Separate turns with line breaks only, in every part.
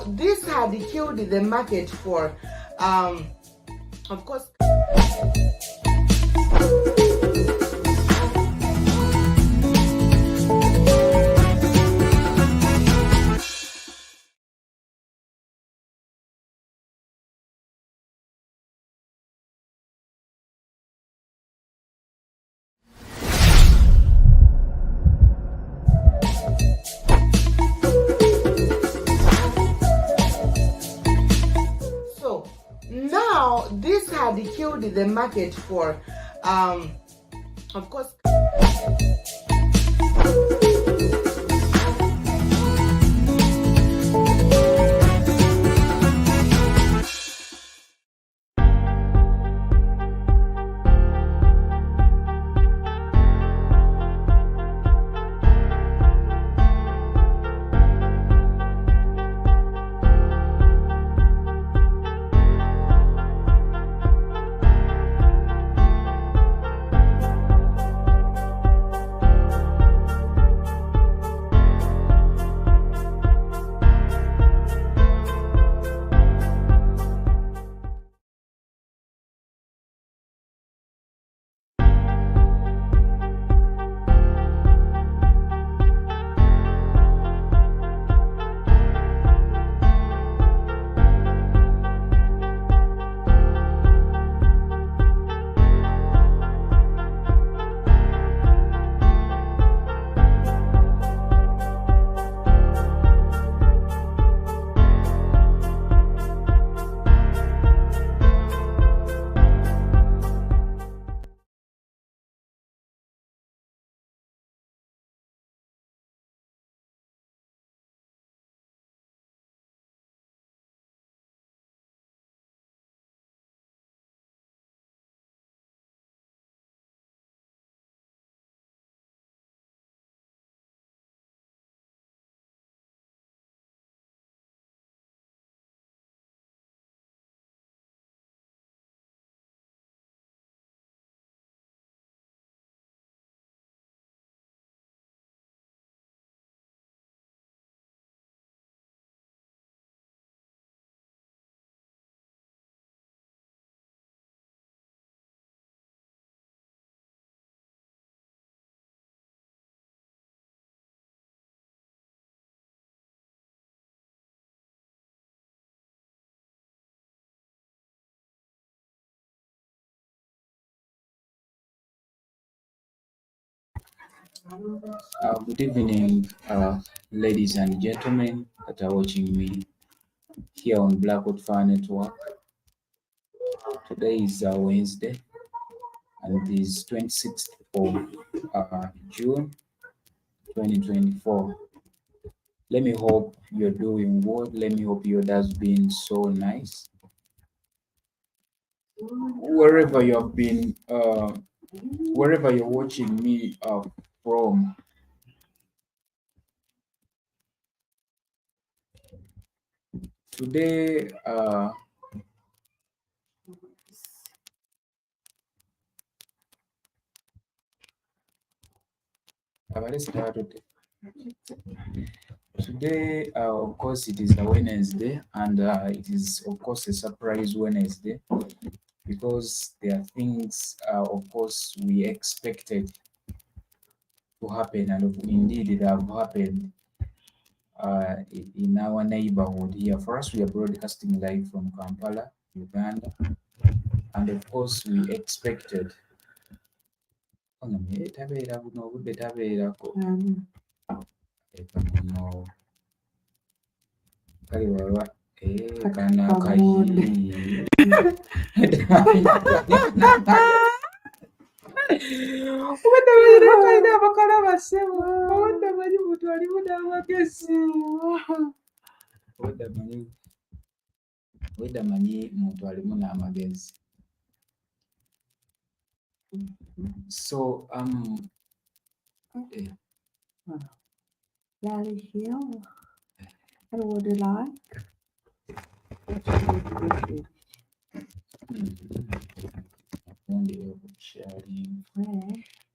now this had killed the market for of course. So now this had killed the market for of course.
Good evening, ladies and gentlemen that are watching me here on Blackwood Fire Network. Today is Wednesday, and it is 26th of June 2024. Let me hope you're doing well. Let me hope your day has been so nice. Wherever you have been, wherever you're watching me from, today let's start with it. Today, of course, it is a Wednesday, and it is, of course, a surprise Wednesday because there are things, of course, we expected to happen, and indeed it have happened in our neighborhood here. For us, we are broadcasting live from Kampala, Uganda, and of course, we expected. Kana kayi
Kalina abakala basebo obadde manyi muntu alimu n'amagezi
wedda manyi muntu alimu n'amagezi. So
Larry here. What would you like?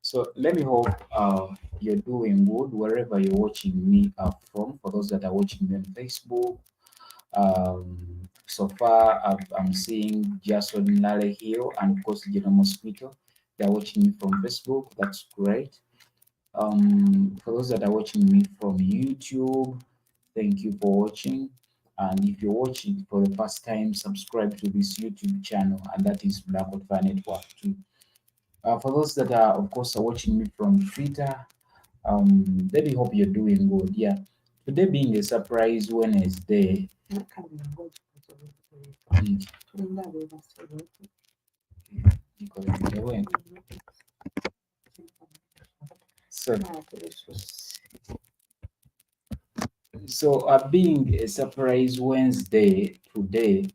So let me hope you're doing good wherever you're watching me from. For those that are watching me on Facebook, So far, I'm seeing Jason Lale Hill and of course General Mosquito. They're watching me from Facebook. That's great. For those that are watching me from YouTube, thank you for watching. And if you're watching for the first time, subscribe to this YouTube channel, and that is Blackout Fire Network too. For those that are, of course, are watching me from Twitter, really hope you're doing good. Yeah, today being a surprise Wednesday. So, being a surprise Wednesday today,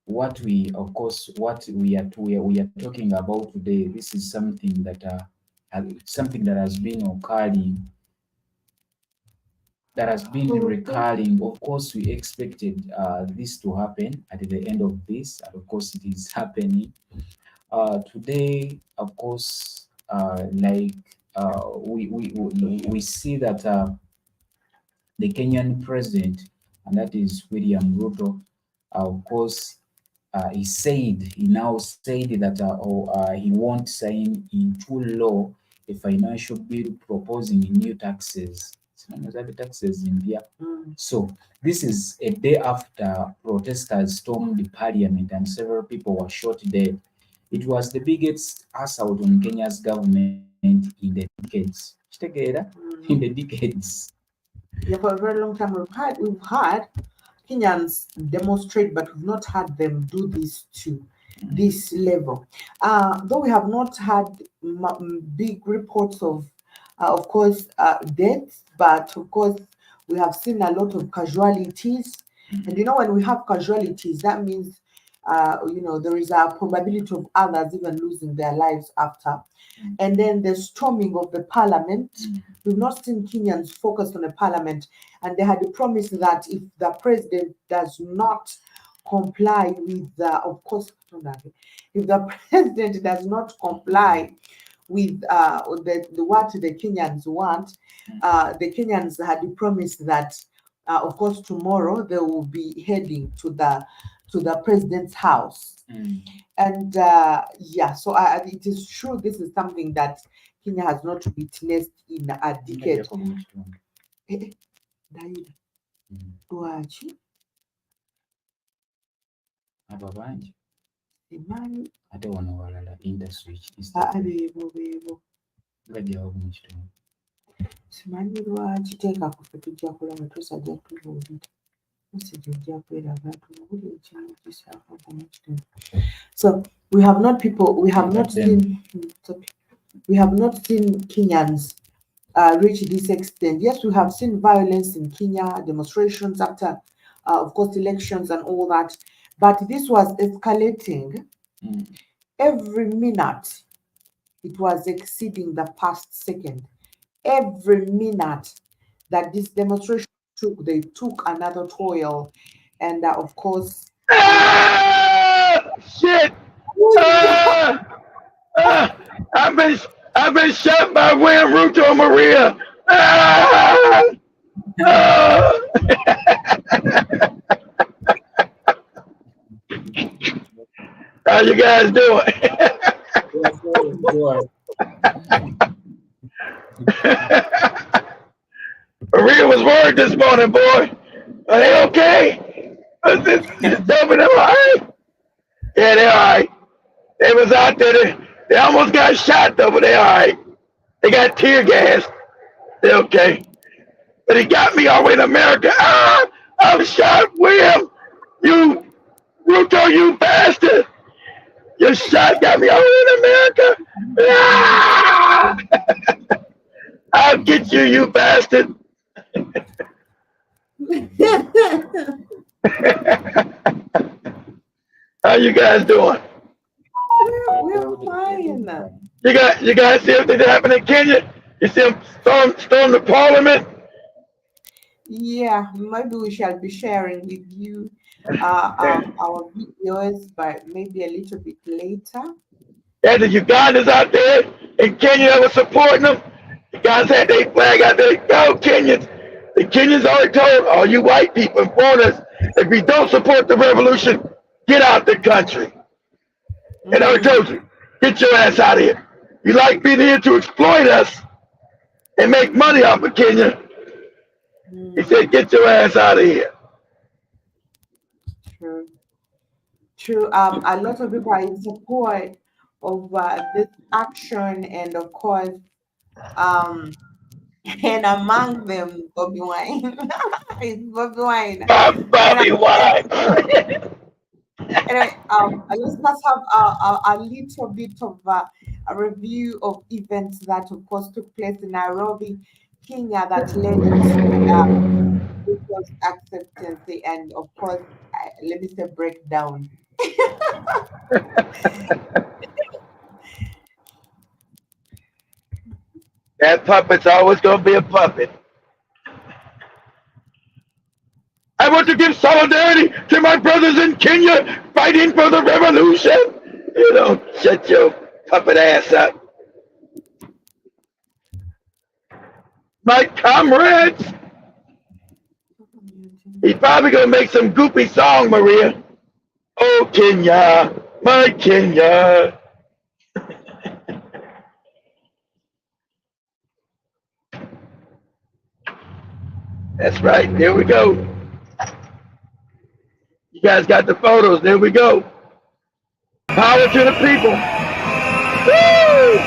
what we of course what we are talking about today, this is something that has been occurring, that has been recurring. Of course, we expected this to happen at the end of this, and of course, it is happening today. Of course, we see that the Kenyan president, and that is William Ruto, of course, he now said that he won't sign into law a financial bill proposing new taxes. Taxes in India. So this is a day after protesters stormed the parliament and several people were shot dead. It was the biggest assault on Kenya's government in the decades. In the decades.
Yeah, for a very long time we've had Kenyans demonstrate, but we've not had them do this to this level. Though we have not had big reports of course, deaths, but of course we have seen a lot of casualties. And you know, when we have casualties, that means there is a probability of others even losing their lives after. And then the storming of the parliament. We've not seen Kenyans focused on the parliament, and they had promised that if the president does not comply with of course, if the president does not comply with what the Kenyans want, the Kenyans had promised that of course tomorrow they will be heading to the president's house. And yeah, so it is true, this is something that Kenya has not witnessed in a decade.
Ate wano walala industry
simanyi lwaki teeka kufe tujja kulaba tosajja tubuulira message ojja kweraga tubuulire ekintu kisaako kitundu. So we have not seen Kenyans reach this extent. Yes, we have seen violence in Kenya, demonstrations after of course elections and all that, but this was escalating. Every minute it was exceeding the past second. Every minute that this demonstration took, they took another toil, and of course
shit. I've been shot by William Ruto Maria. How you guys doing? Maria was worried this morning, boy. Are they okay? Tell me they're all right. Yeah, they're all right. They was out there. They almost got shot though, but they're all right. They got tear gas. They're okay. But he got me all the way to America. I'm shot, William. You, Ruto, you bastard. Your shot got me all the way to America. I'll get you, you bastard. How you guys doing?
we're fine.
You guys see everything that happened in Kenya? You see them storm the parliament?
Yeah, maybe we shall be sharing with you our videos, but maybe a little bit later.
Yeah, the Ugandans out there in Kenya that was supporting them. The guys had their flag out there. Go Kenyans. The Kenyans already told all you white people and foreigners, if you don't support the revolution, get out the country. And I already
Mm,
told you, get your ass out of here. You like being here to exploit us and make money off of Kenya. He
mm,
said, get your ass out of here.
true. True. A lot of people are in support of this action, and of course, um, and among them, Bobby Wine. It's Bobby Wine. And
Bobby
and
White.
anyway, let's just have a little bit of a review of events that, of course, took place in Nairobi, Kenya, that led to Ruto's acceptance, and of course, let me say breakdown.
That puppet's always going to be a puppet. I want to give solidarity to my brothers in Kenya fighting for the revolution. You don't shut your puppet ass up. My comrades, he's probably going to make some goofy song, Maria. Oh, Kenya, my Kenya. That's right. There we go. You guys got the photos. There we go. Power to the people. Woo!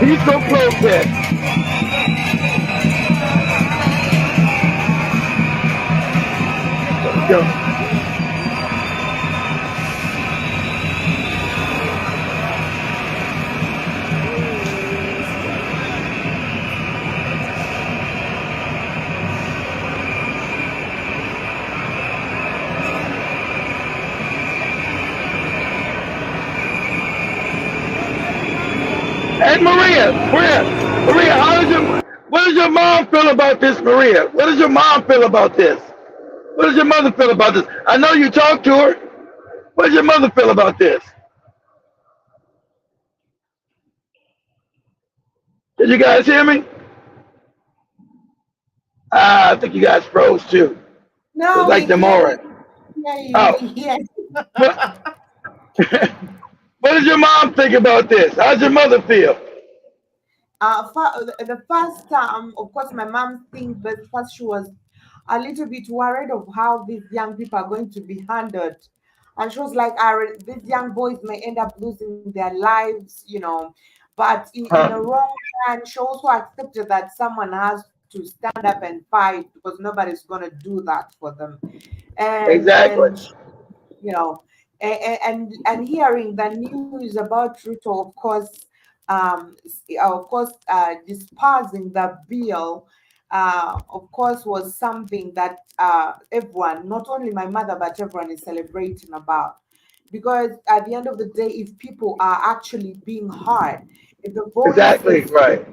Peaceful protest. Let's go. Hey, Maria, what does your mom feel about this, Maria? What does your mom feel about this? What does your mother feel about this? I know you talked to her. What does your mother feel about this? Did you guys hear me? I think you guys froze too. It's
No,
like
we
the
hear you.
morning.
We
Oh,
hear
what, what does your mom think about this? How's your mother feel?
The first time, of course, my mom thinks that first she was a little bit worried of how these young people are going to be handled. And she was like, these young boys may end up losing their lives. But in
Huh?
a wrong time, she also accepted that someone has to stand up and fight because nobody's going to do that for them.
Exactly.
And you know, and hearing the news about Ruto, of course, dispersing the bill, of course, was something that everyone, not only my mother, but everyone is celebrating about. Because at the end of the day, if people are actually being heard, if the
Exactly.
voices
Right.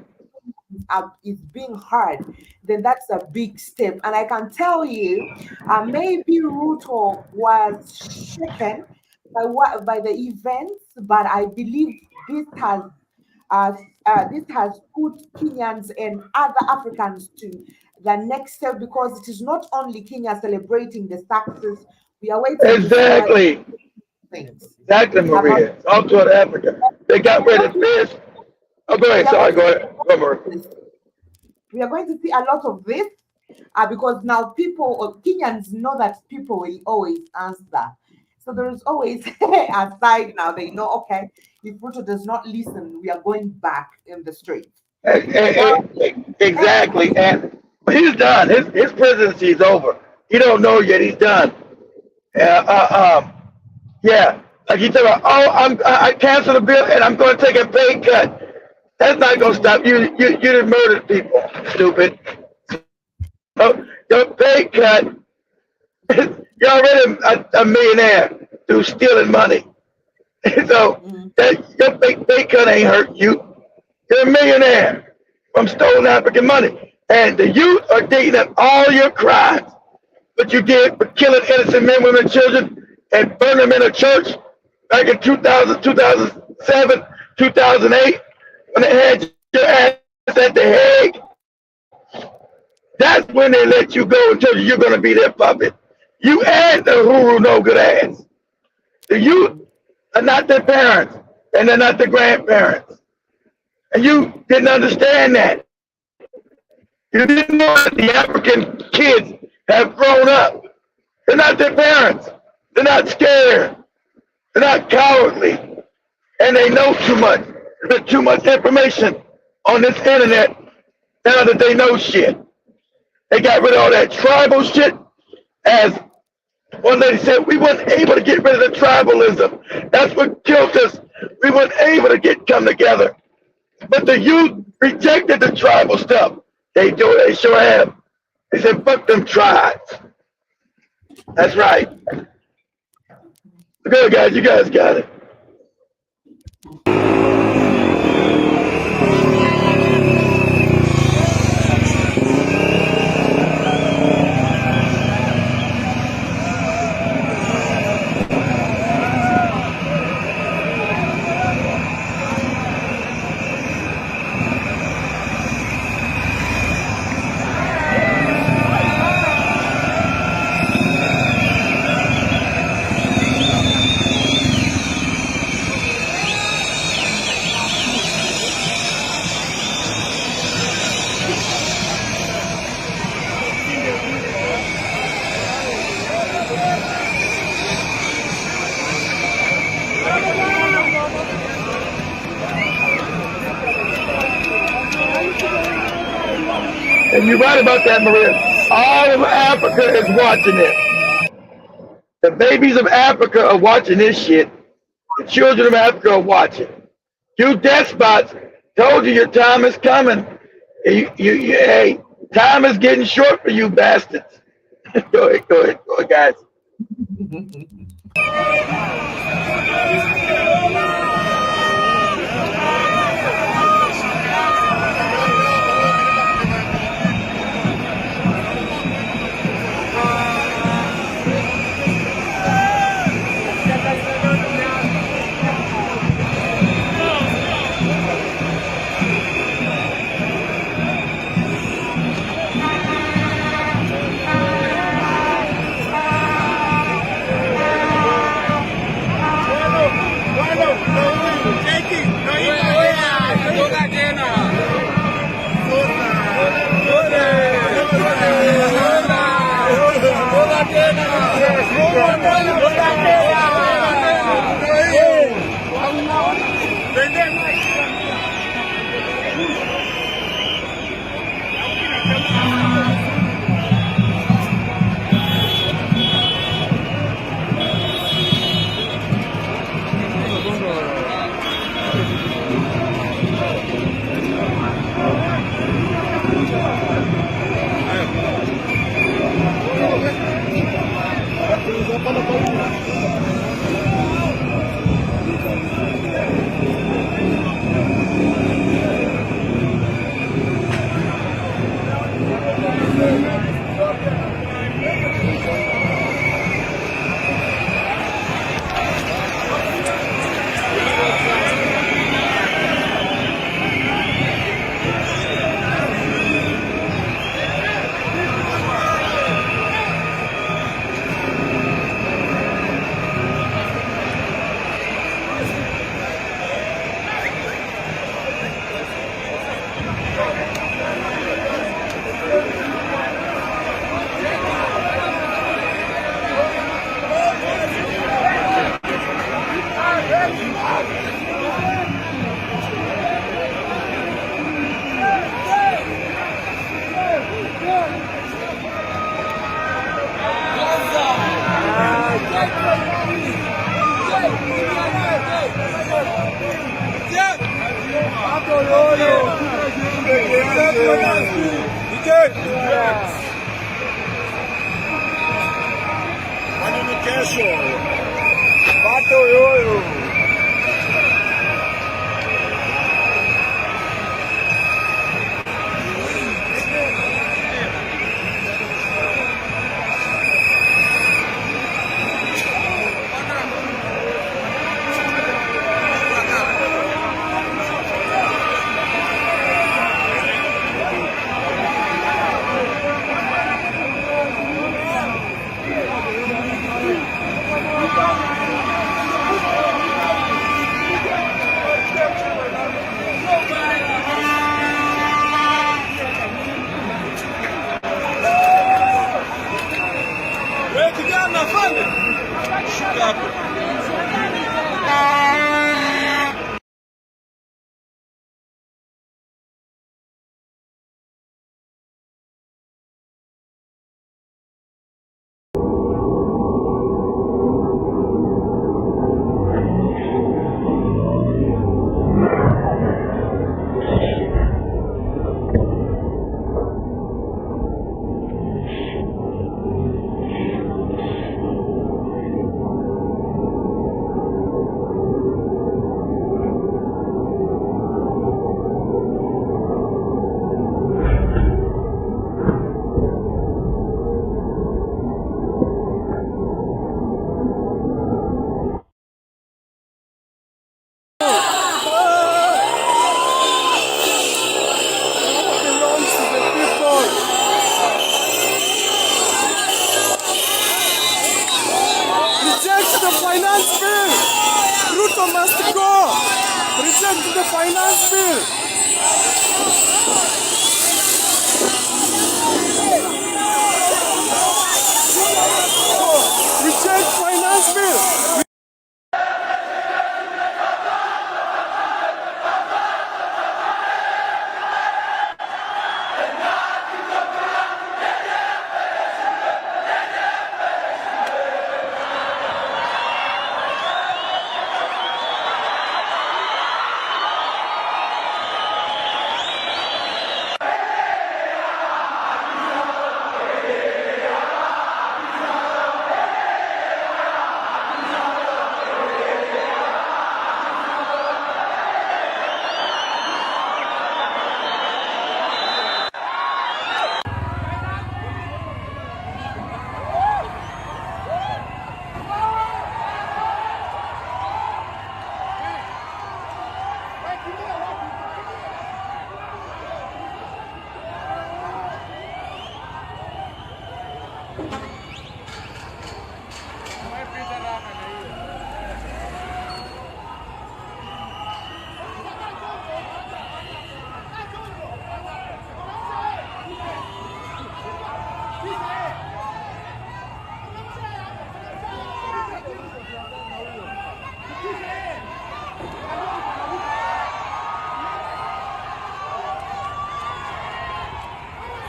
is being heard, then that's a big step. And I can tell you, maybe Ruto was shaken by the events, but I believe uh, this has put Kenyans and other Africans to the next step, because it is not only Kenya celebrating the success. We are waiting to see what
Exactly.
things
Exactly,
about.
Maria. It's all toward Africa. They got rid of fish. Oh, go
We
ahead.
are
Sorry.
going
Go
to
ahead. Go, Maria.
we are going to see a lot of this, because now people or Kenyans know that people will always answer. So there is always a side now. They know, okay, if Ruto does not listen, we are going back in the streets. Now,
Exactly. And he's done. His presidency is over. He don't know yet. He's done. Uh, uh, um, yeah. Like he said, oh, I canceled the bill and I'm going to take a pay cut. That's not going to stop you. You done murdered people, stupid. So your pay cut, you're already a millionaire through stealing money. So your pay cut ain't hurt you. You're a millionaire from stolen African money. And the youth are dating up all your crimes. What you did for killing innocent men, women, and children and burning them in a church back in 2000, 2007, 2008, when they had your ass at the Hague. That's when they let you go and tell you you're going to be their puppet. You and the Huru no good ass. The youth are not their parents, and they're not their grandparents. And you didn't understand that. You didn't know that the African kids have grown up. They're not their parents. They're not scared. They're not cowardly. And they know too much. There's too much information on this internet now that they know shit. They got rid of all that tribal shit. As one lady said, we weren't able to get rid of the tribalism. That's what killed us. We weren't able to come together. But the youth rejected the tribal stuff. They do. They sure have. They said, fuck them tribes. That's right. Good, guys. You guys got it. And you're right about that, Maria. All of Africa is watching it. The babies of Africa are watching this shit. The children of Africa are watching. You despots told you your time is coming. Hey, time is getting short for you bastards. Go ahead, guys.
finance bill. RUTO must go. Reject the finance bill. Reject finance bill.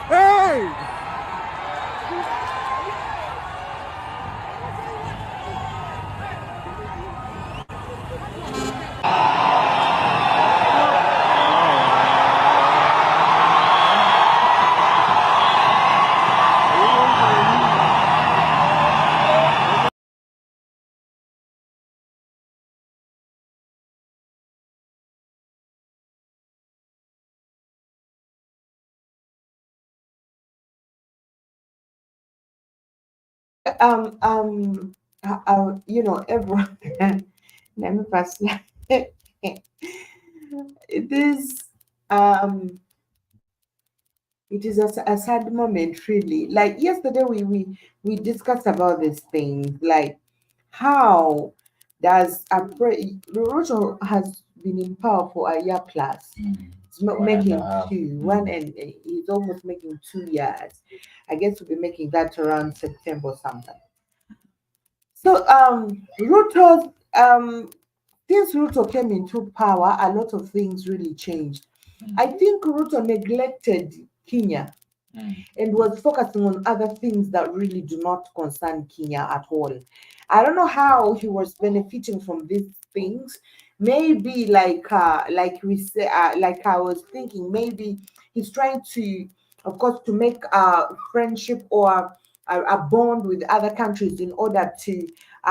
Hey!
Everyone. Let me pass. This it is a sad moment, really. Like yesterday, we discussed about these things, like how does Ruto has been in power for a year plus. It's
One and a
making
half.
two, one, and he's almost making 2 years. I guess we'll be making that around September or something. So Ruto since Ruto came into power, a lot of things really changed. I think Ruto neglected Kenya and was focusing on other things that really do not concern Kenya at all. I don't know how he was benefiting from these things. maybe like we say, like I was thinking, maybe he's trying to, of course, to make a friendship or a bond with other countries in order to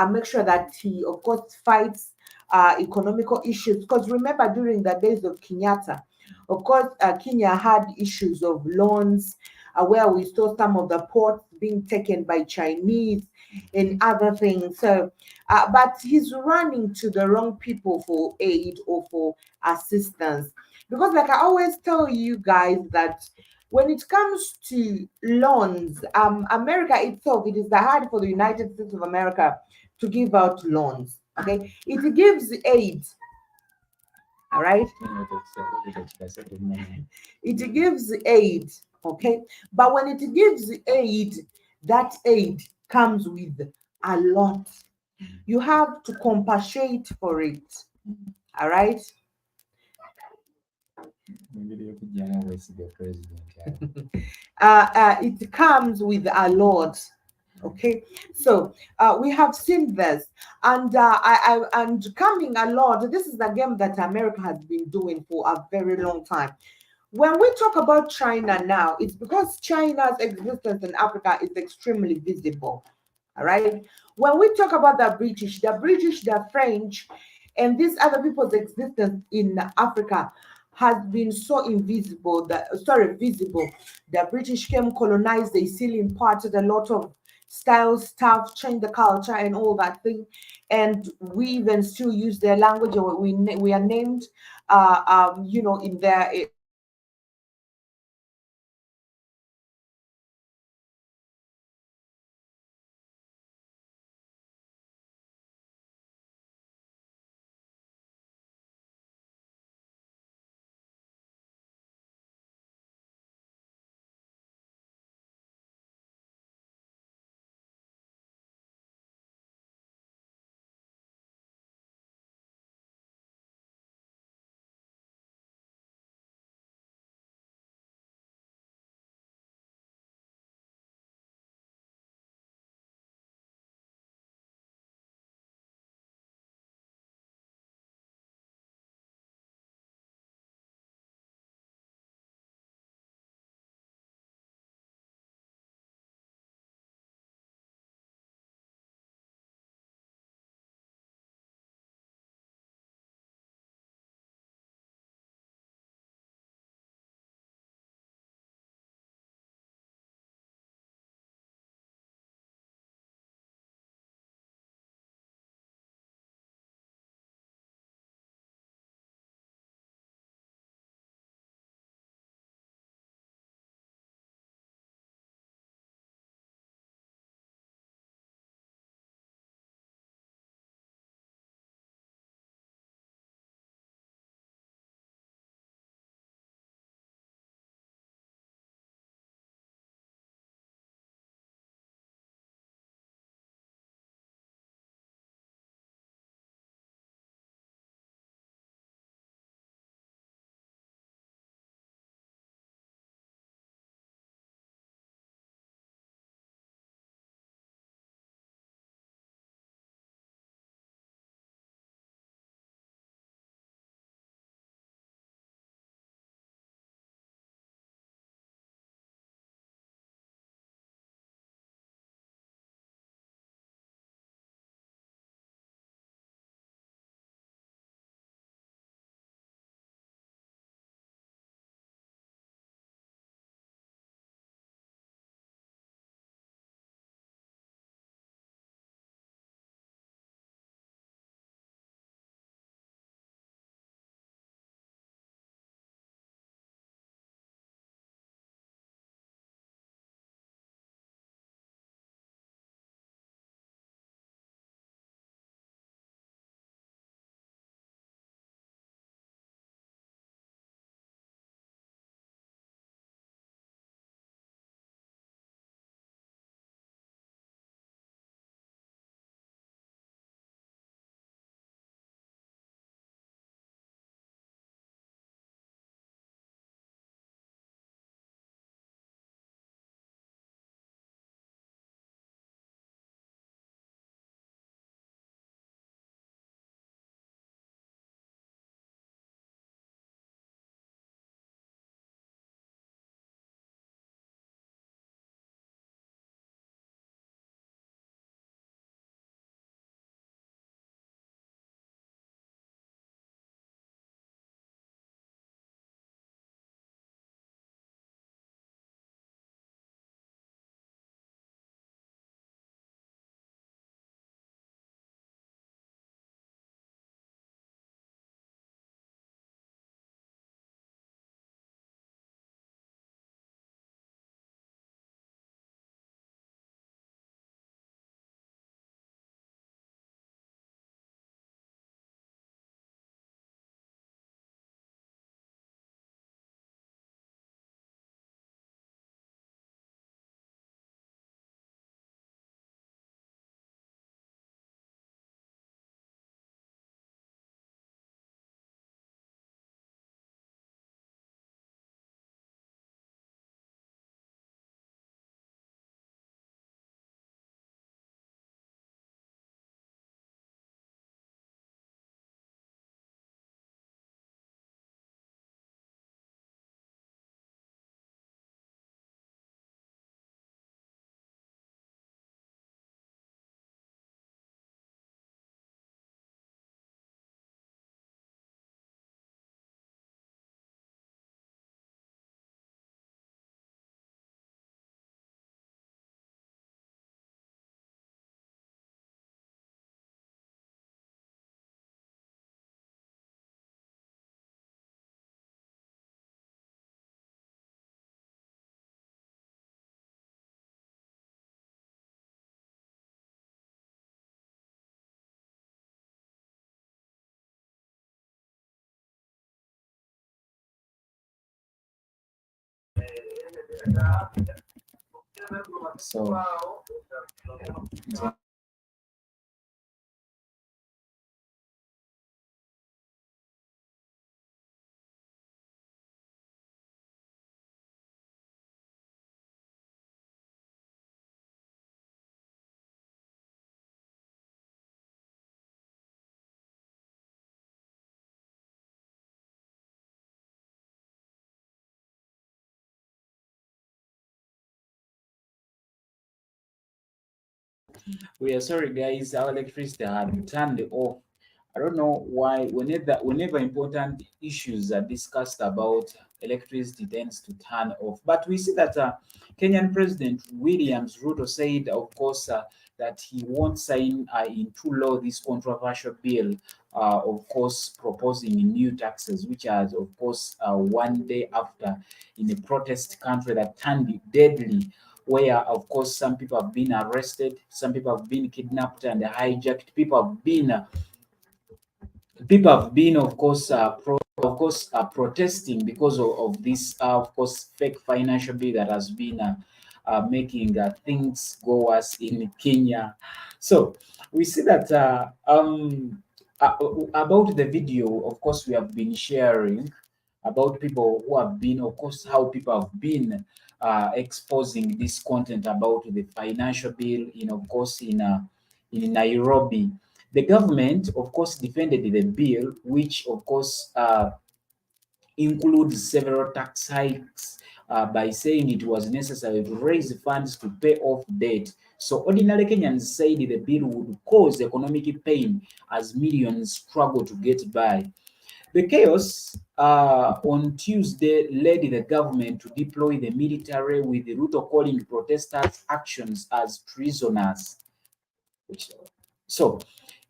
make sure that he, of course, fights economical issues. Because remember, during the days of Kenyatta, of course, Kenya had issues of loans, where we saw some of the ports being taken by Chinese and other things. So, but he's running to the wrong people for aid or for assistance. Because, like I always tell you guys, that when it comes to loans, America itself, it is hard for the United States of America to give out loans. Okay, it gives aid. All right, it gives aid. Okay, but when it gives aid, that aid comes with a lot. You have to compensate for it. All right. It comes with a lot. Okay, so we have seen this, and and coming a lot. This is a game that America has been doing for a very long time. When we talk about China now, it's because China's existence in Africa is extremely visible. All right. When we talk about the British, the French, and these other people's existence in Africa has been so invisible, visible. The British came, colonized, they still imparted a lot of style stuff, changed the culture and all that thing. And we even still use their language, or we are named in their
So we are sorry, guys. Our electricity had turned off. I don't know why. Whenever important issues are discussed about, electricity tends to turn off. But we see that Kenyan President Williams Ruto said, of course, that he won't sign into law this controversial bill, of course, proposing new taxes, which has, of course, one day after in a protest country that turned deadly, where of course some people have been arrested, some people have been kidnapped and hijacked, people have been of course protesting because of this of course fake financial bill that has been making things go worse in Kenya. So we see that about the video, of course, we have been sharing about people who have been, of course, how people have been exposing this content about the financial bill in, of course, in Nairobi. The government, of course, defended the bill, which, of course, includes several tax hikes by saying it was necessary to raise funds to pay off debt. So ordinary Kenyans said the bill would cause economic pain as millions struggle to get by. The chaos on Tuesday led the government to deploy the military, with the Ruto calling protesters' actions as treasonous. So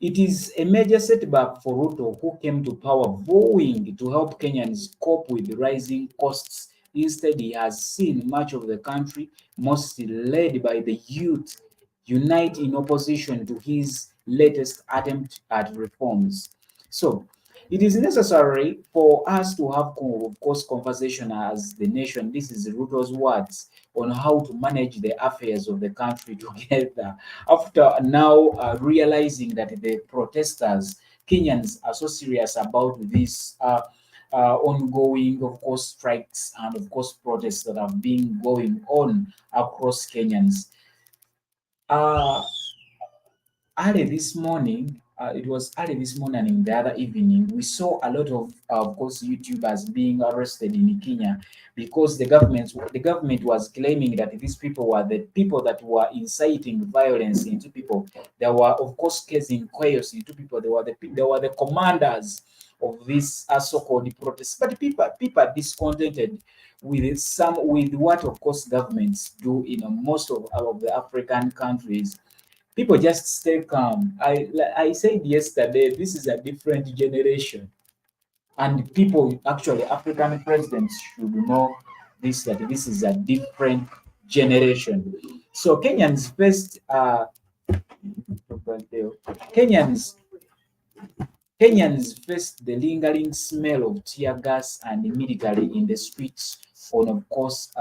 it is a major setback for Ruto, who came to power vowing to help Kenyans cope with the rising costs. Instead, he has seen much of the country, mostly led by the youth, unite in opposition to his latest attempt at reforms. So it is necessary for us to have, of course, conversation as the nation. This is Ruto's words on how to manage the affairs of the country together. After now realizing that the protesters, Kenyans, are so serious about this ongoing, of course, strikes and, of course, protests that have been going on across Kenyans. Uh, Early this morning, it was early this morning and the other evening, we saw a lot of course, YouTubers being arrested in Kenya because the government was claiming that these people were the people that were inciting violence into people. They were, of course, causing chaos into people. They were the commanders of this so-called protests. But people are discontented with what, of course, governments do in most of the African countries. People just stay calm. I said yesterday, this is a different generation, and people, actually, African presidents should know this, that this is a different generation. So Kenyans Kenyans faced the lingering smell of tear gas and military in the streets on, of course,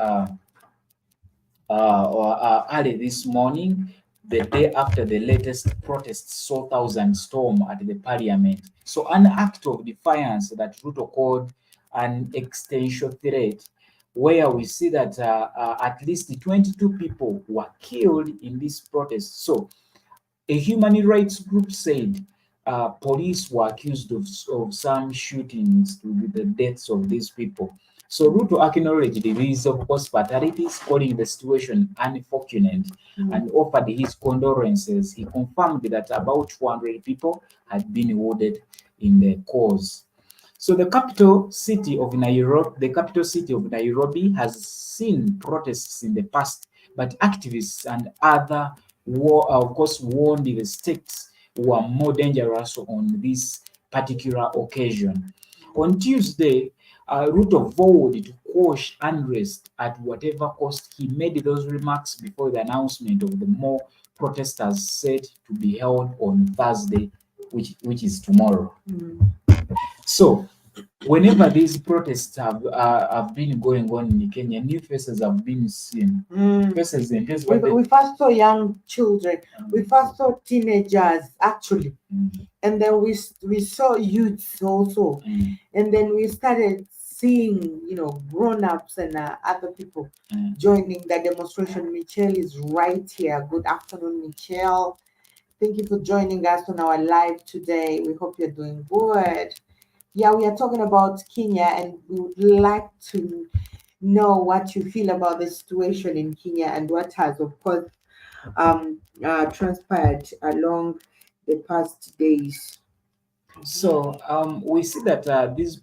early this morning, the day after the latest protests saw thousands storm at the parliament. So an act of defiance that Ruto called an existential threat, where we see that at least 22 people were killed in this protest. So a human rights group said police were accused of some shootings with the deaths of these people. So Ruto acknowledged these, of course, fatalities, calling the situation unfortunate, and offered his condolences. He confirmed that about 200 people had been wounded in the cause. So the capital city of Nairobi has seen protests in the past, but activists and other of course, warned the states were more dangerous on this particular occasion. On Tuesday, Ruto vowed to quash unrest at whatever cost. He made those remarks before the announcement of the more protesters set to be held on Thursday, which is tomorrow. So whenever these protests have been going on in Kenya, new faces have been seen. Faces in this
We first saw young children. We first saw teenagers actually, and then we saw youths also, and then we started seeing grown-ups and other people joining the demonstration. Michelle is right here. Good afternoon, Michelle. Thank you for joining us on our live today. We hope you're doing good. Yeah, we are talking about Kenya, and we would like to know what you feel about the situation in Kenya and what has, of course, transpired along the past days.
So we see that these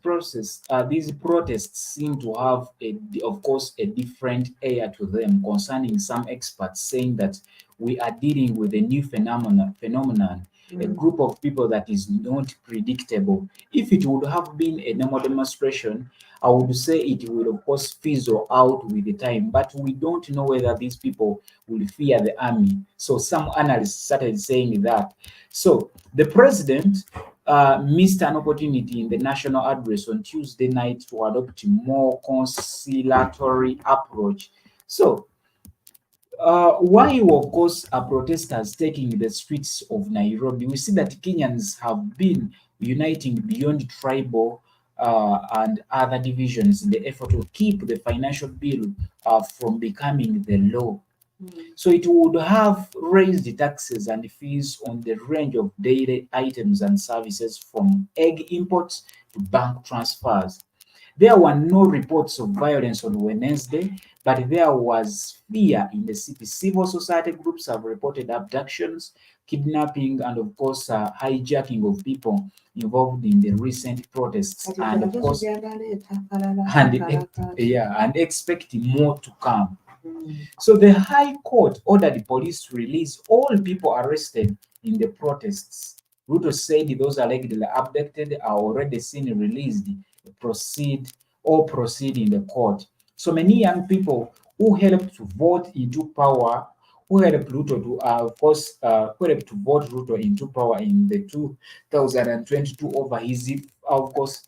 protests seem to have, of course, a different air to them. Concerning some experts saying that we are dealing with a new phenomenon, a group of people that is not predictable. If it would have been a normal demonstration, I would say it will, of course, fizzle out with the time. But we don't know whether these people will fear the army. So some analysts started saying that. So the president missed an opportunity in the national address on Tuesday night to adopt a more conciliatory approach. So, while of course protesters taking the streets of Nairobi, we see that Kenyans have been uniting beyond tribal and other divisions in the effort to keep the financial bill from becoming the law. So it would have raised the taxes and fees on the range of daily items and services from egg imports to bank transfers. There were no reports of violence on Wednesday, but there was fear in the city. Civil society groups have reported abductions, kidnapping, and of course, hijacking of people involved in the recent protests, and of course, and expecting more to come. So the High Court ordered the police to release all people arrested in the protests. Ruto said those allegedly abducted are already seen released, proceed in the court. So many young people who helped to vote into power, who helped Ruto to, who helped to vote Ruto into power in the 2022 over his, of course,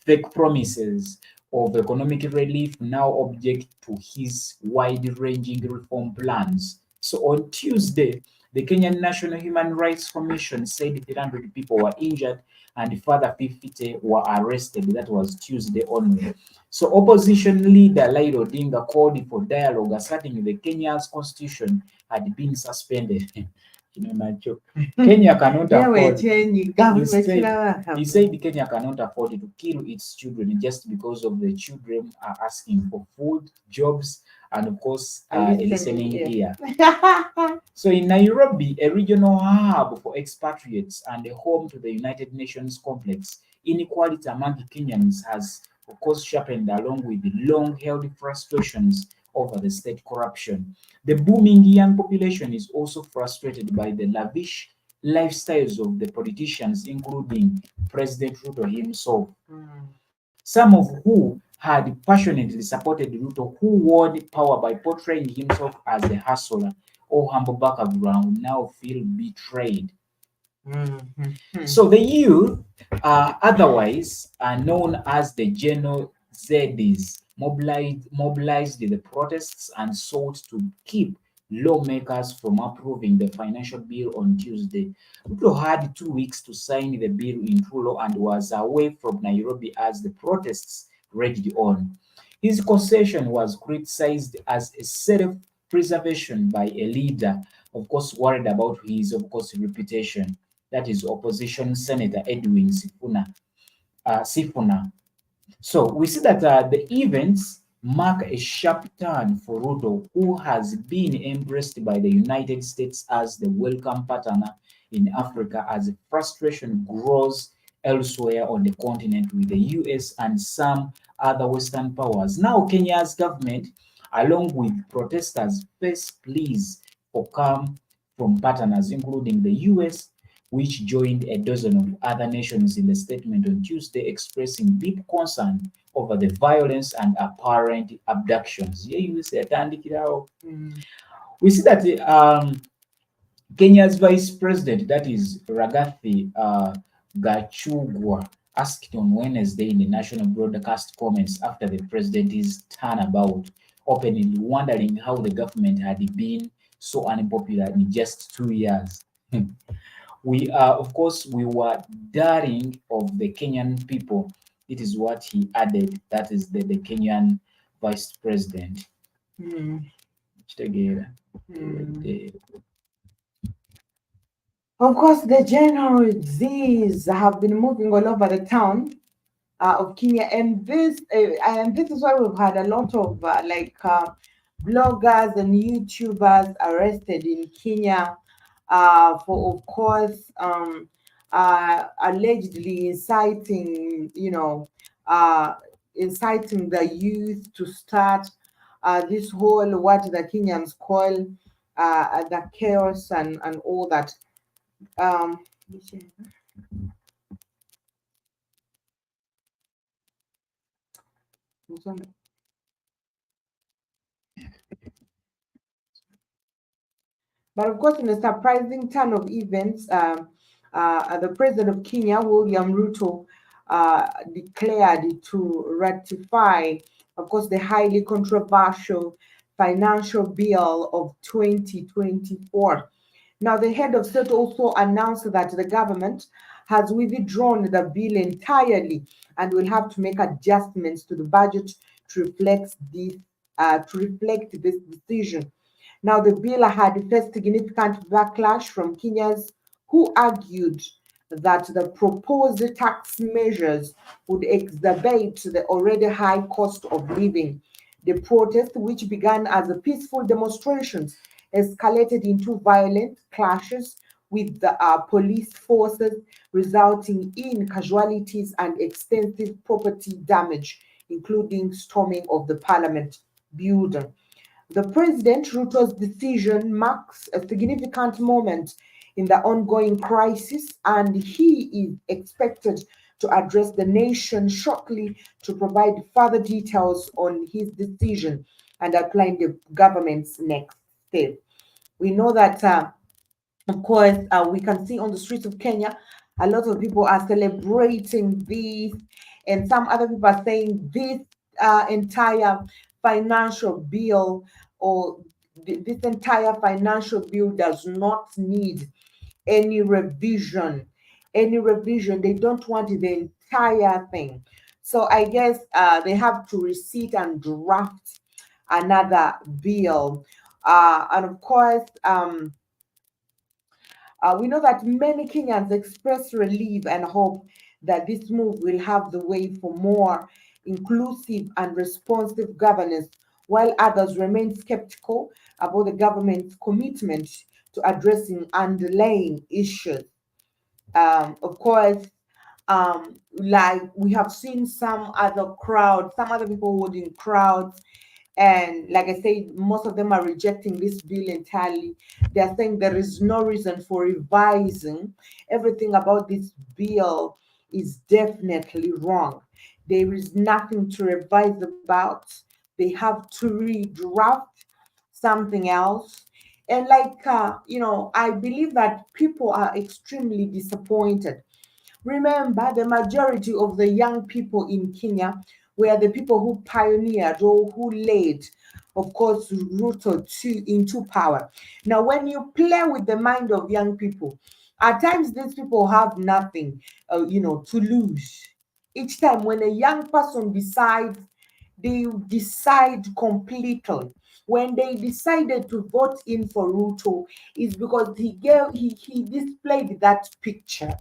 fake promises of economic relief, now object to his wide-ranging reform plans. So on Tuesday, the Kenyan National Human Rights Commission said 300 people were injured and further 50 were arrested. That was Tuesday only. So opposition leader Raila Odinga called for dialogue, asserting the Kenya's constitution had been suspended. Kenya cannot afford. He said Kenya cannot afford to kill its children just because of the children are asking for food, jobs, and of course a listening ear. So in Nairobi, a regional hub for expatriates and a home to the United Nations complex, inequality among Kenyans has of course sharpened along with the long-held frustrations over the state corruption. The booming young population is also frustrated by the lavish lifestyles of the politicians, including President Ruto himself. Some of who had passionately supported Ruto, who won power by portraying himself as a hustler or humble background, now feel betrayed. So the youth, otherwise known as the Geno Zs, mobilized the protests and sought to keep lawmakers from approving the financial bill on Tuesday. Ruto had 2 weeks to sign the bill into law and was away from Nairobi as the protests raged on. His concession was criticized as a self-preservation by a leader, of course, worried about his, of course, reputation. That is opposition Senator Edwin Sifuna. So we see that the events mark a sharp turn for Ruto, who has been embraced by the United States as the welcome partner in Africa as frustration grows elsewhere on the continent with the US and some other Western powers. Now Kenya's government, along with protesters, face pleas for calm from partners, including the US, which joined a dozen of other nations in the statement on Tuesday expressing deep concern over the violence and apparent abductions. We see that Kenya's vice president, that is Ragathi Gachagua, asked on Wednesday in the national broadcast comments after the president's turnabout, openly wondering how the government had been so unpopular in just 2 years. We are, of course, we were daring of the Kenyan people. It is what he added. That is the Kenyan vice president.
Hmm.
Kitegeera.
Hmm. Of course, the general disease have been moving all over the town of Kenya, and this is why we've had a lot of bloggers and YouTubers arrested in Kenya for, of course, allegedly inciting the youth to start this whole what the Kenyans call the chaos and all that. Um, But of course, in a surprising turn of events, the president of Kenya, William Ruto, declared to ratify, of course, the highly controversial financial bill of 2024. Now, the head of state also announced that the government has withdrawn the bill entirely and will have to make adjustments to the budget to reflect this decision. Now, the bill had faced significant backlash from Kenyans who argued that the proposed tax measures would exacerbate the already high cost of living. The protest, which began as peaceful demonstrations, escalated into violent clashes with the police forces, resulting in casualties and extensive property damage, including storming of the parliament building. The President Ruto's decision marks a significant moment in the ongoing crisis, and he is expected to address the nation shortly to provide further details on his decision and outline the government's next step. We know that of course, we can see on the streets of Kenya, a lot of people are celebrating this, and some other people are saying this entire financial bill or this entire financial bill does not need any revision. Any revision, they don't want the entire thing. So I guess they have to receipt and draft another bill. And of course, we know that many Kenyans express relief and hope that this move will have the way for more inclusive and responsive governance, while others remain skeptical about the government's commitment to addressing underlying issues. Of course, like we have seen some other people holding crowds, and like I said, most of them are rejecting this bill entirely. They're saying there is no reason for revising. Everything about this bill is definitely wrong. There is nothing to revise about. They have to redraft something else. And I believe that people are extremely disappointed. Remember, the majority of the young people in Kenya were the people who pioneered or who led, of course, into power. Now, when you play with the mind of young people, at times these people have nothing, to lose. Each time when a young person decides, they decide completely. When they decided to vote in for Ruto, is because he displayed that picture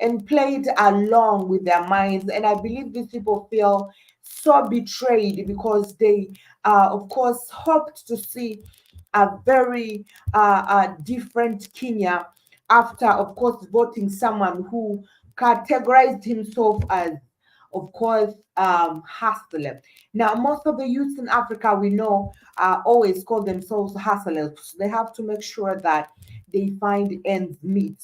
and played along with their minds. And I believe these people feel so betrayed because they, of course, hoped to see a very different Kenya after, of course, voting someone who categorized himself as, of course, hustler. Now, most of the youths in Africa we know always call themselves hustlers. They have to make sure that they find ends meet.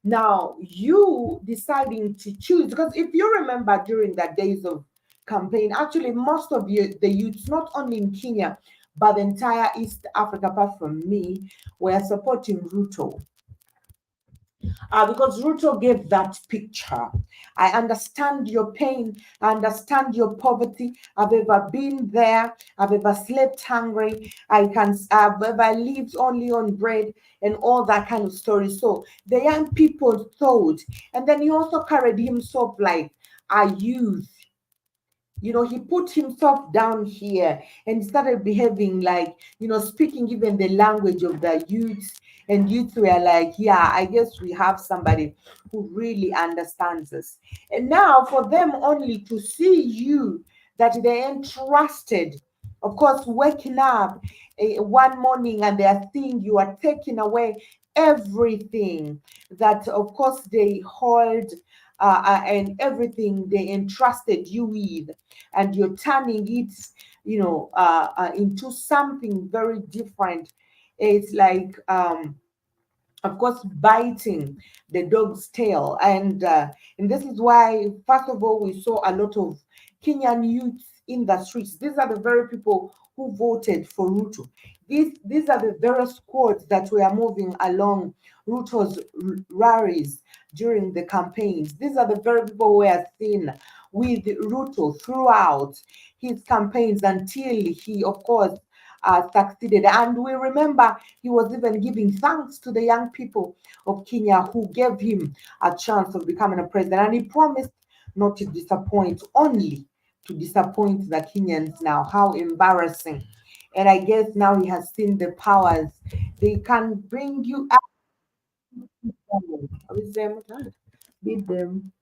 Now, you deciding to choose, because if you remember during the days of campaign, actually, most of the youths, not only in Kenya, but the entire East Africa, apart from me, were supporting Ruto. because Ruto gave that picture. I understand your pain. I understand your poverty. I've ever been there. I've ever slept hungry. I've ever lived only on bread and all that kind of story. So the young people thought, and then he also carried himself like a youth. He put himself down here and started behaving like, speaking even the language of the youths. And youths were like, yeah, I guess we have somebody who really understands us. And now for them only to see you that they entrusted, of course, waking up one morning and they are seeing you are taking away everything that, of course, they hold and everything they entrusted you with, and you're turning it, into something very different. It's like, of course, biting the dog's tail. And this is why, first of all, we saw a lot of Kenyan youths in the streets. These are the very people who voted for Ruto. These are the very squads that were moving along Ruto's rallies during the campaigns. These are the very people who were seen with Ruto throughout his campaigns until he, of course, succeeded. And we remember he was even giving thanks to the young people of Kenya who gave him a chance of becoming a president. And he promised not to disappoint, only to disappoint the Kenyans now. How embarrassing. And I guess now he has seen the powers. They can bring you up. With them, beat them,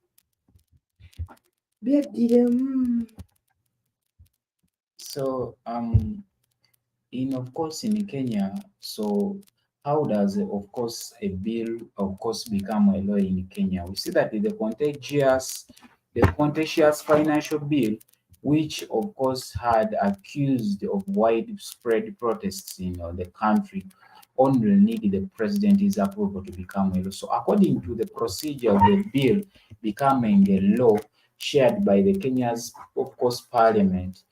beat them.
So of course in Kenya, so how does of course a bill of course become a law in Kenya? We see that the contentious financial bill, which of course had accused of widespread protests in the country, only needed the president's approval to become a law. So according to the procedure of the bill becoming a law shared by the Kenya's of course parliament,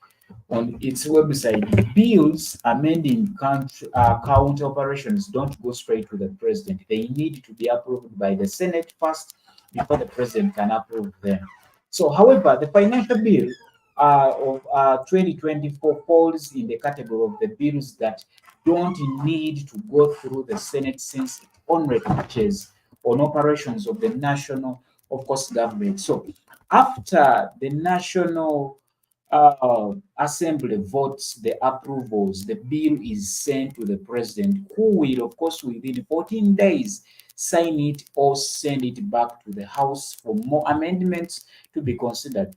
on its website, bills amending county operations don't go straight to the president. They need to be approved by the Senate first before the president can approve them. So, however, the financial bill of 2024 falls in the category of the bills that don't need to go through the Senate since it only touches on operations of the national, of course, government. So, after the national assembly votes the approvals, the bill is sent to the president, who will, of course, within 14 days sign it or send it back to the House for more amendments to be considered.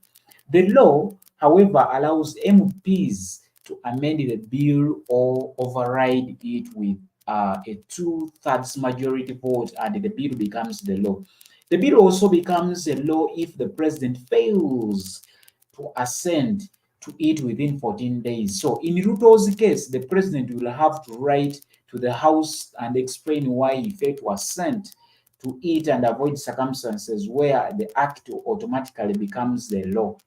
The law, however, allows MPs to amend the bill or override it with a two-thirds majority vote, and the bill becomes the law. The bill also becomes a law if the president fails to assent to it within 14 days. So in Ruto's case, the president will have to write to the House and explain why he failed to assent to it and avoid circumstances where the act automatically becomes the law.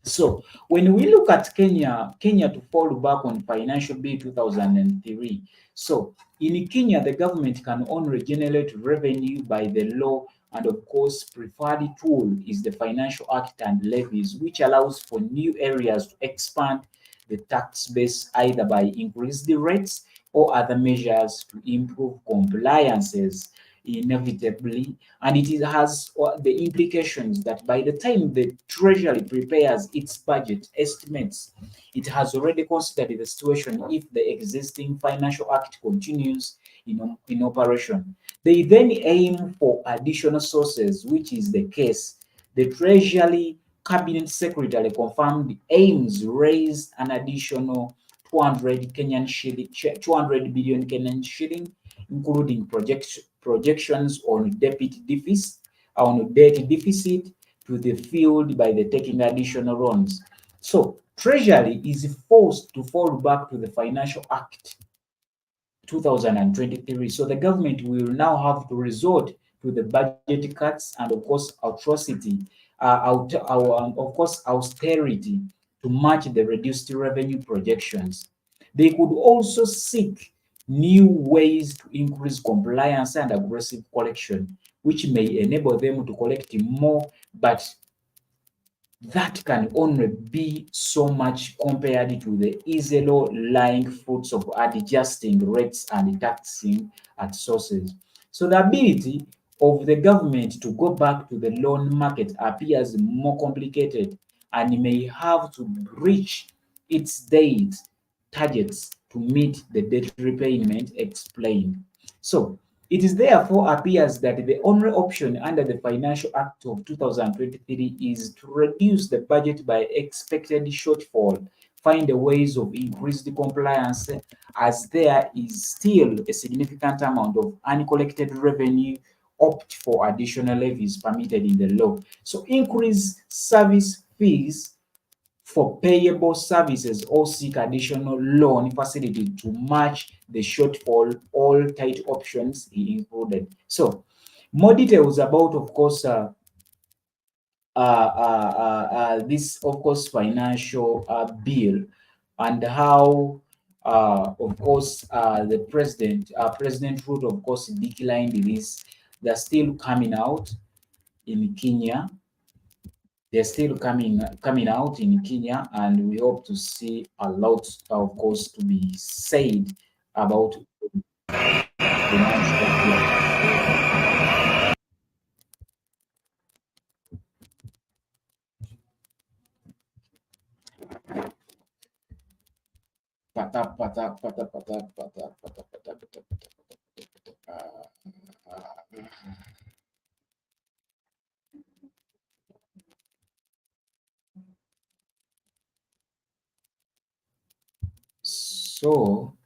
So when we look at Kenya to fall back on Financial Bill 2003. So in Kenya, the government can only generate revenue by the law, and of course, preferred tool is the Financial Act and levies, which allows for new areas to expand the tax base either by increase the rates or other measures to improve compliances inevitably. And it has the implications that by the time the treasury prepares its budget estimates, it has already considered the situation if the existing financial act continues in operation. They then aim for additional sources, which is the case. The treasury cabinet secretary confirmed aims raise an additional 200 billion Kenyan shilling, including projections on debt deficit to the field by the taking additional loans. So Treasury is forced to fall back to the Financial Act 2023. So the government will now have to resort to the budget cuts and, of course, of course, austerity to match the reduced revenue projections. They could also seek new ways to increase compliance and aggressive collection, which may enable them to collect more, but that can only be so much compared to the easily lying fruits of adjusting rates and taxing at sources. So the ability of the government to go back to the loan market appears more complicated and may have to reach its debt targets to meet the debt repayment explained. So it is therefore appears that the only option under the Financial Act of 2023 is to reduce the budget by expected shortfall, find ways of increased compliance, as there is still a significant amount of uncollected revenue, opt for additional levies permitted in the law. So increase service fees for payable services or seek additional loan facility to match the shortfall. All tight options he included. So more details about, of course, this, of course, financial bill, and how, of course, the President Ruto, of course, declined this. They're still coming out in Kenya. They're still coming out in Kenya, and we hope to see a lot, of course, to be said about financial bill. So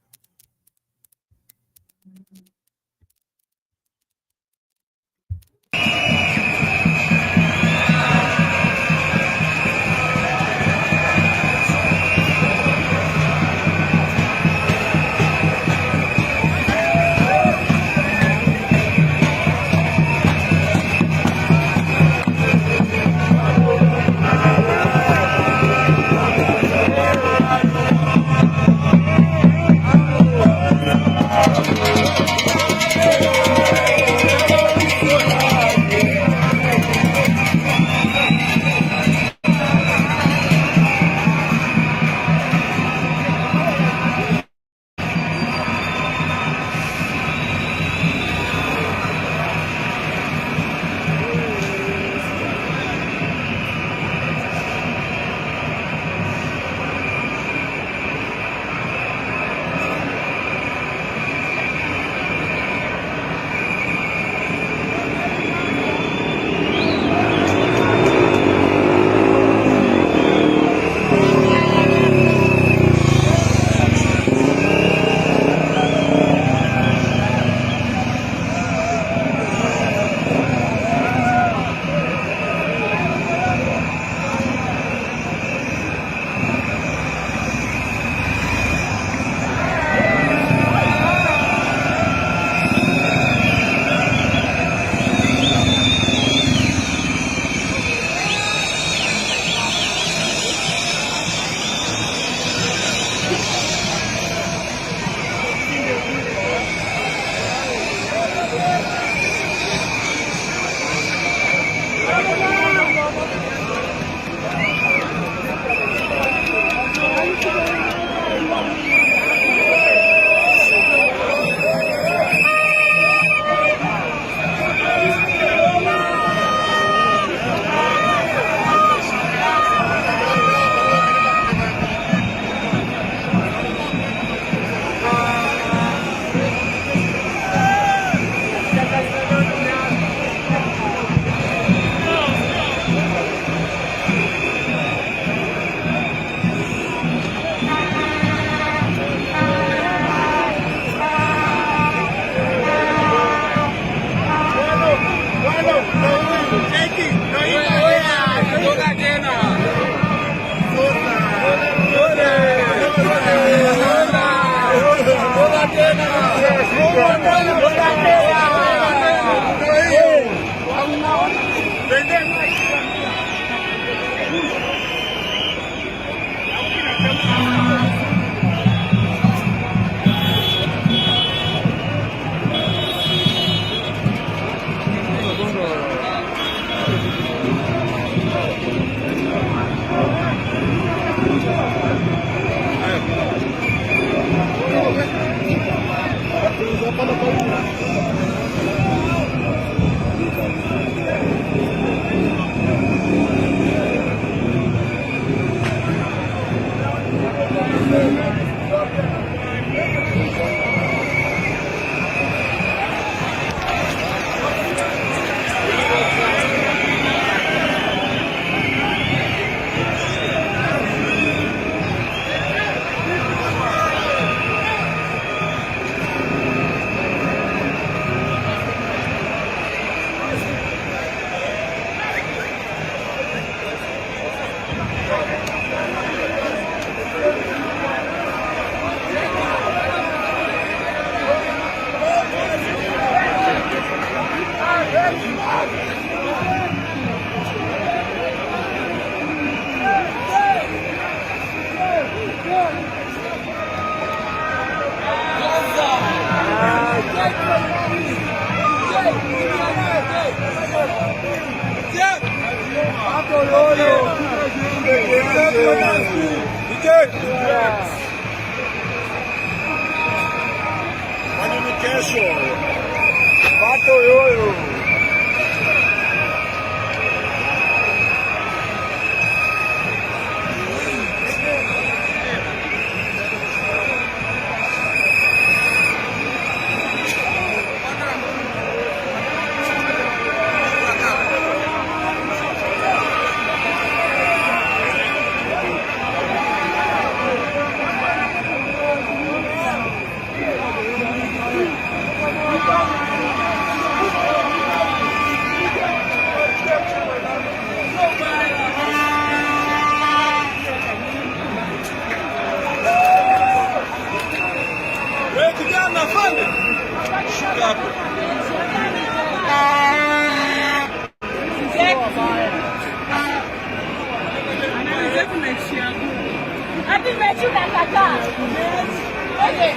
Maneno kesho. Pato yoyo. Wewe kijana afande. Shuka hapo.
Hadi mechi unakataa. Okay.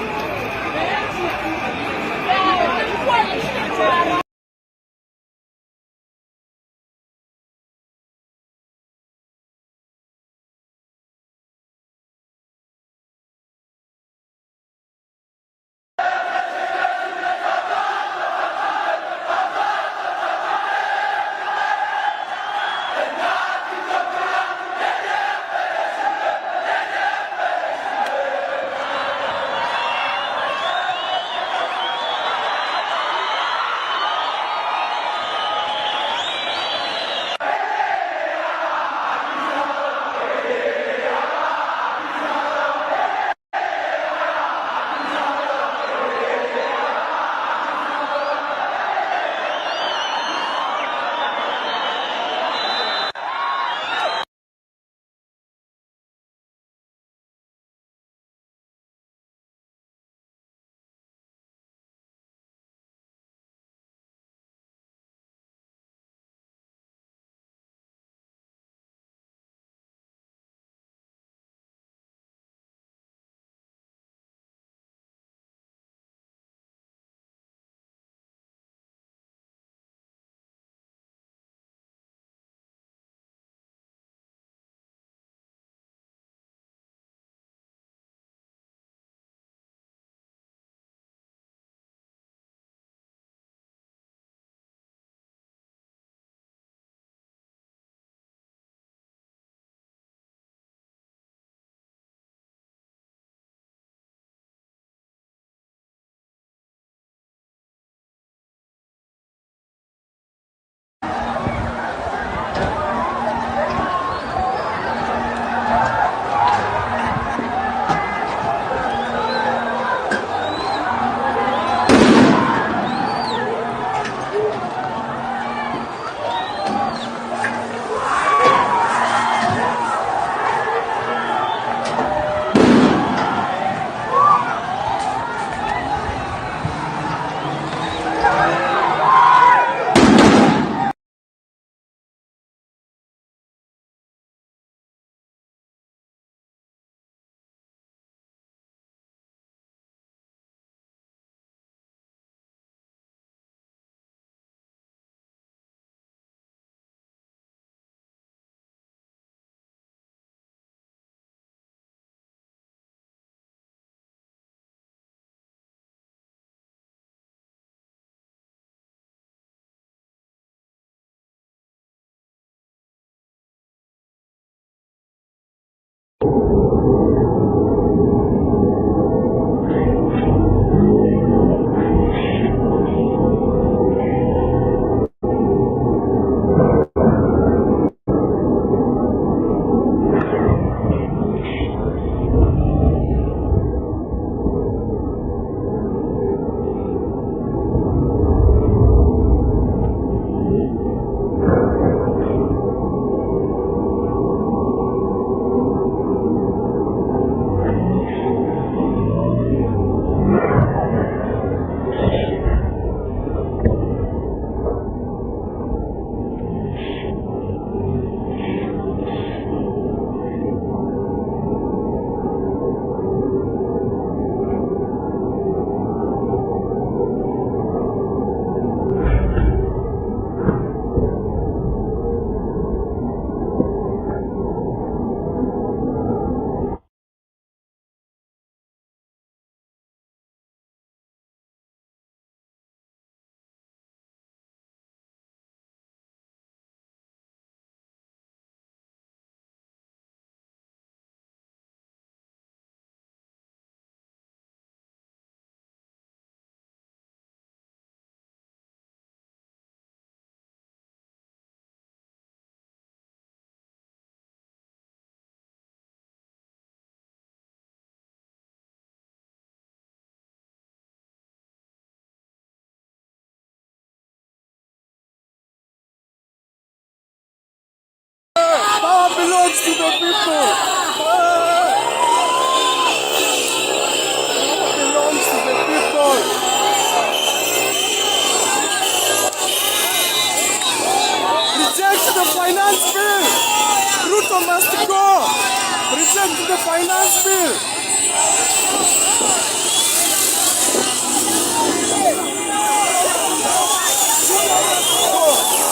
finance bill.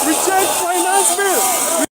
Reject finance bill.